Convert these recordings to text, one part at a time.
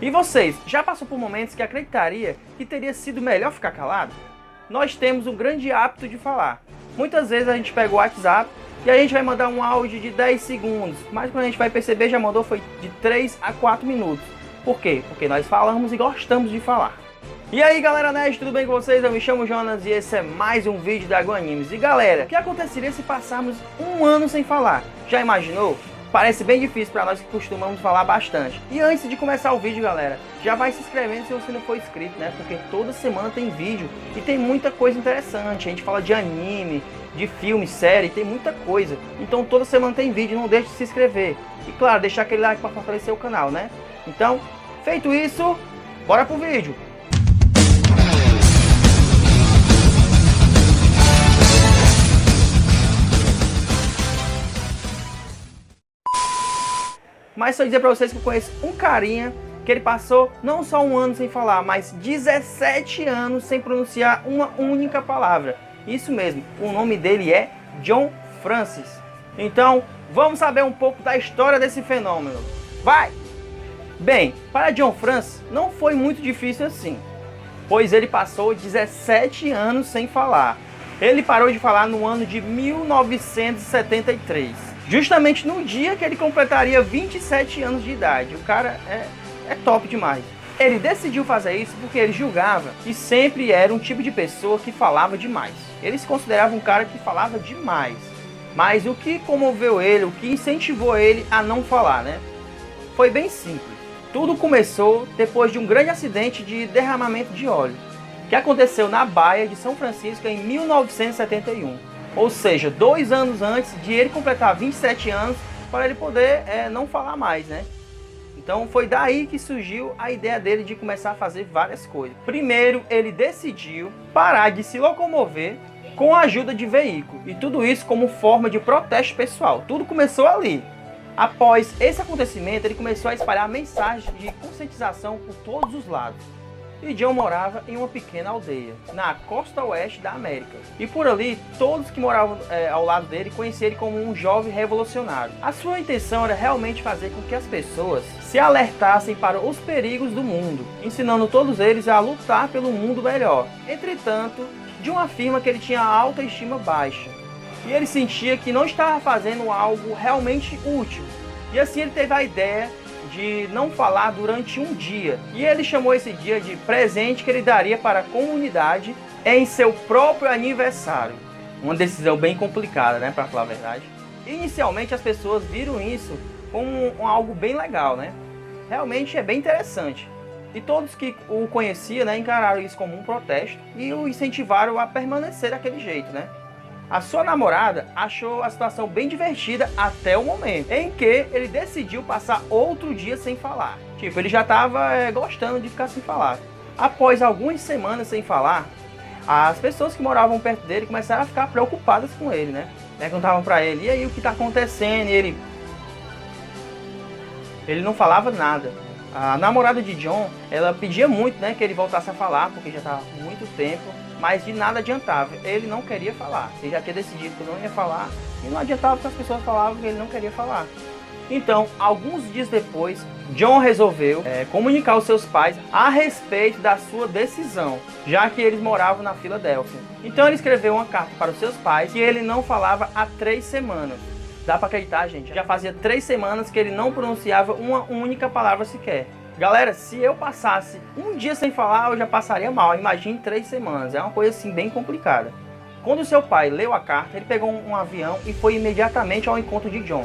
E vocês, já passou por momentos que acreditaria que teria sido melhor ficar calado? Nós temos um grande hábito de falar. Muitas vezes a gente pega o WhatsApp e a gente vai mandar um áudio de 10 segundos, mas quando a gente vai perceber já mandou foi de 3 a 4 minutos. Por quê? Porque nós falamos e gostamos de falar. E aí galera nerd, tudo bem com vocês? Eu me chamo Jonas e esse é mais um vídeo da Dragon Animes. E galera, o que aconteceria se passarmos um ano sem falar? Já imaginou? Parece bem difícil para nós que costumamos falar bastante. E antes de começar o vídeo, galera, já vai se inscrevendo se você não for inscrito, né? Porque toda semana tem vídeo e tem muita coisa interessante. A gente fala de anime, de filme, série, tem muita coisa. Então toda semana tem vídeo, não deixe de se inscrever. E claro, deixar aquele like para fortalecer o canal, né? Então, feito isso, bora pro vídeo! Mas só dizer pra vocês que eu conheço um carinha que ele passou não só um ano sem falar, mas 17 anos sem pronunciar uma única palavra. Isso mesmo, o nome dele é John Francis. Então, vamos saber um pouco da história desse fenômeno. Vai! Bem, para John Francis não foi muito difícil assim, pois ele passou 17 anos sem falar. Ele parou de falar no ano de 1973. Justamente no dia que ele completaria 27 anos de idade. O cara é top demais. Ele decidiu fazer isso porque ele julgava que sempre era um tipo de pessoa que falava demais. Ele se considerava um cara que falava demais. Mas o que comoveu ele, o que incentivou ele a não falar, né? Foi bem simples. Tudo começou depois de um grande acidente de derramamento de óleo, que aconteceu na Baía de São Francisco em 1971. Ou seja, 2 anos antes de ele completar 27 anos, para ele poder não falar mais, né? Então foi daí que surgiu a ideia dele de começar a fazer várias coisas. Primeiro, ele decidiu parar de se locomover com a ajuda de veículo. E tudo isso como forma de protesto pessoal. Tudo começou ali. Após esse acontecimento, ele começou a espalhar mensagens de conscientização por todos os lados. E John morava em uma pequena aldeia, na costa oeste da América. E por ali, todos que moravam ao lado dele conheciam ele como um jovem revolucionário. A sua intenção era realmente fazer com que as pessoas se alertassem para os perigos do mundo, ensinando todos eles a lutar pelo mundo melhor. Entretanto, John afirma que ele tinha alta estima baixa. E ele sentia que não estava fazendo algo realmente útil. E assim ele teve a ideia de não falar durante um dia. E ele chamou esse dia de presente que ele daria para a comunidade em seu próprio aniversário. Uma decisão bem complicada, né, para falar a verdade. Inicialmente as pessoas viram isso como algo bem legal, né? Realmente é bem interessante. E todos que o conheciam, né, encararam isso como um protesto e o incentivaram a permanecer daquele jeito, né? A sua namorada achou a situação bem divertida até o momento em que ele decidiu passar outro dia sem falar. Tipo, ele já estava gostando de ficar sem falar. Após algumas semanas sem falar, as pessoas que moravam perto dele começaram a ficar preocupadas com ele, né? Perguntavam pra ele, e aí, o que tá acontecendo? E ele não falava nada. A namorada de John, ela pedia muito, né, que ele voltasse a falar, porque já estava muito tempo, mas de nada adiantava. Ele não queria falar. Ele já tinha decidido que não ia falar, e não adiantava porque as pessoas falavam que ele não queria falar. Então, alguns dias depois, John resolveu comunicar aos seus pais a respeito da sua decisão, já que eles moravam na Filadélfia. Então ele escreveu uma carta para os seus pais que ele não falava há 3 semanas. Dá pra acreditar, gente? Já fazia 3 semanas que ele não pronunciava uma única palavra sequer. Galera, se eu passasse um dia sem falar, eu já passaria mal. Imagine 3 semanas. É uma coisa assim bem complicada. Quando seu pai leu a carta, ele pegou um avião e foi imediatamente ao encontro de John.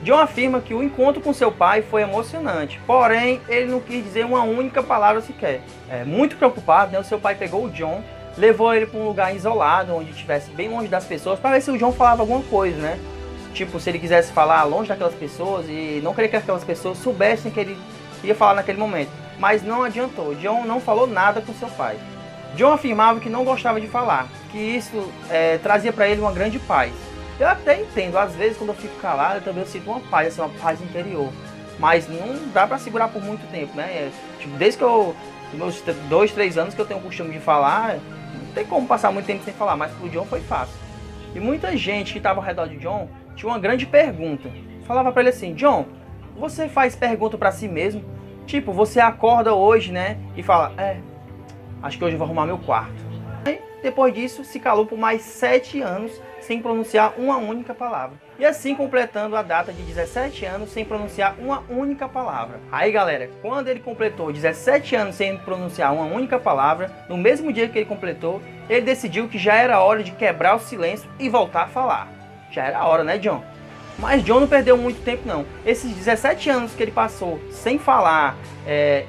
John afirma que o encontro com seu pai foi emocionante, porém ele não quis dizer uma única palavra sequer. Muito preocupado, né? O seu pai pegou o John, levou ele para um lugar isolado, onde estivesse bem longe das pessoas, para ver se o John falava alguma coisa, né? Tipo, se ele quisesse falar longe daquelas pessoas e não queria que aquelas pessoas soubessem que ele ia falar naquele momento. Mas não adiantou, John não falou nada com seu pai. John afirmava que não gostava de falar, que isso trazia para ele uma grande paz. Eu até entendo, às vezes quando eu fico calado eu também sinto uma paz, assim, uma paz interior. Mas não dá para segurar por muito tempo, né? Tipo, desde que meus 2, 3 anos que eu tenho o costume de falar, não tem como passar muito tempo sem falar, mas pro John foi fácil. E muita gente que estava ao redor de John tinha uma grande pergunta. Falava para ele assim: John, você faz pergunta para si mesmo? Tipo, você acorda hoje, né, e fala, acho que hoje eu vou arrumar meu quarto. E depois disso, se calou por mais 7 anos sem pronunciar uma única palavra. E assim completando a data de 17 anos sem pronunciar uma única palavra. Aí galera, quando ele completou 17 anos sem pronunciar uma única palavra, no mesmo dia que ele completou, ele decidiu que já era hora de quebrar o silêncio e voltar a falar. Já era hora, né, John? Mas John não perdeu muito tempo não. Esses 17 anos que ele passou sem falar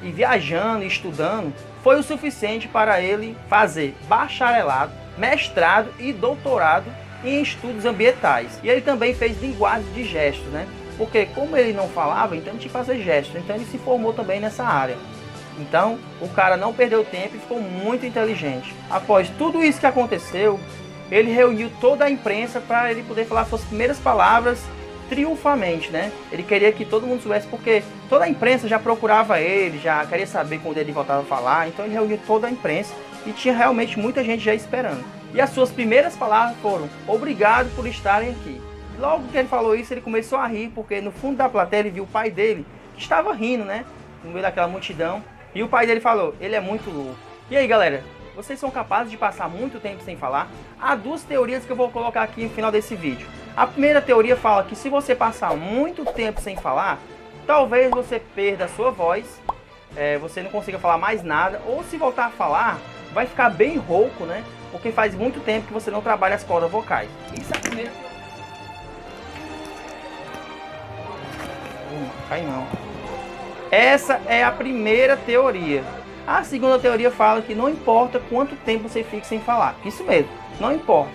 e viajando e estudando, foi o suficiente para ele fazer bacharelado, mestrado e doutorado em estudos ambientais. E ele também fez linguagem de gestos, né? Porque como ele não falava, então ele tinha que fazer gestos. Então ele se formou também nessa área. Então o cara não perdeu tempo e ficou muito inteligente. Após tudo isso que aconteceu, ele reuniu toda a imprensa para ele poder falar suas primeiras palavras triunfalmente, né? Ele queria que todo mundo soubesse, porque toda a imprensa já procurava ele, já queria saber quando ele voltava a falar. Então ele reuniu toda a imprensa e tinha realmente muita gente já esperando. E as suas primeiras palavras foram: obrigado por estarem aqui. Logo que ele falou isso, ele começou a rir, porque no fundo da plateia ele viu o pai dele, que estava rindo, né? No meio daquela multidão. E o pai dele falou: ele é muito louco. E aí galera, vocês são capazes de passar muito tempo sem falar? Há duas teorias que eu vou colocar aqui no final desse vídeo. A primeira teoria fala que se você passar muito tempo sem falar, talvez você perda a sua voz, você não consiga falar mais nada, ou se voltar a falar, vai ficar bem rouco, né? Porque faz muito tempo que você não trabalha as cordas vocais. Isso é a primeira teoria. Cai não. Essa é a primeira teoria. A segunda teoria fala que não importa quanto tempo você fique sem falar. Isso mesmo, não importa.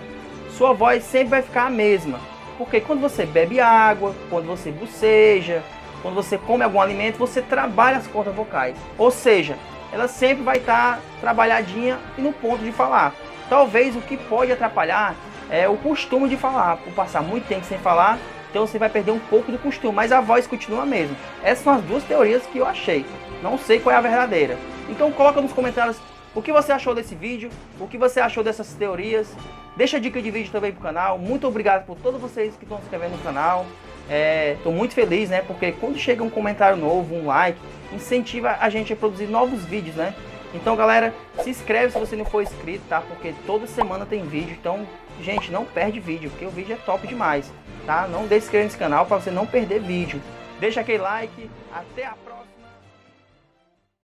Sua voz sempre vai ficar a mesma. Porque quando você bebe água, quando você boceja, quando você come algum alimento, você trabalha as cordas vocais. Ou seja, ela sempre vai estar trabalhadinha e no ponto de falar. Talvez o que pode atrapalhar é o costume de falar. Por passar muito tempo sem falar, então você vai perder um pouco do costume, mas a voz continua a mesma. Essas são as duas teorias que eu achei. Não sei qual é a verdadeira. Então coloca nos comentários o que você achou desse vídeo, o que você achou dessas teorias. Deixa dica de vídeo também pro canal. Muito obrigado por todos vocês que estão se inscrevendo no canal. Estou muito feliz, né? Porque quando chega um comentário novo, um like, incentiva a gente a produzir novos vídeos, né? Então galera, se inscreve se você não for inscrito, tá? Porque toda semana tem vídeo. Então, gente, não perde vídeo, porque o vídeo é top demais, tá? Não deixe de se inscrever nesse canal para você não perder vídeo. Deixa aquele like, até a próxima.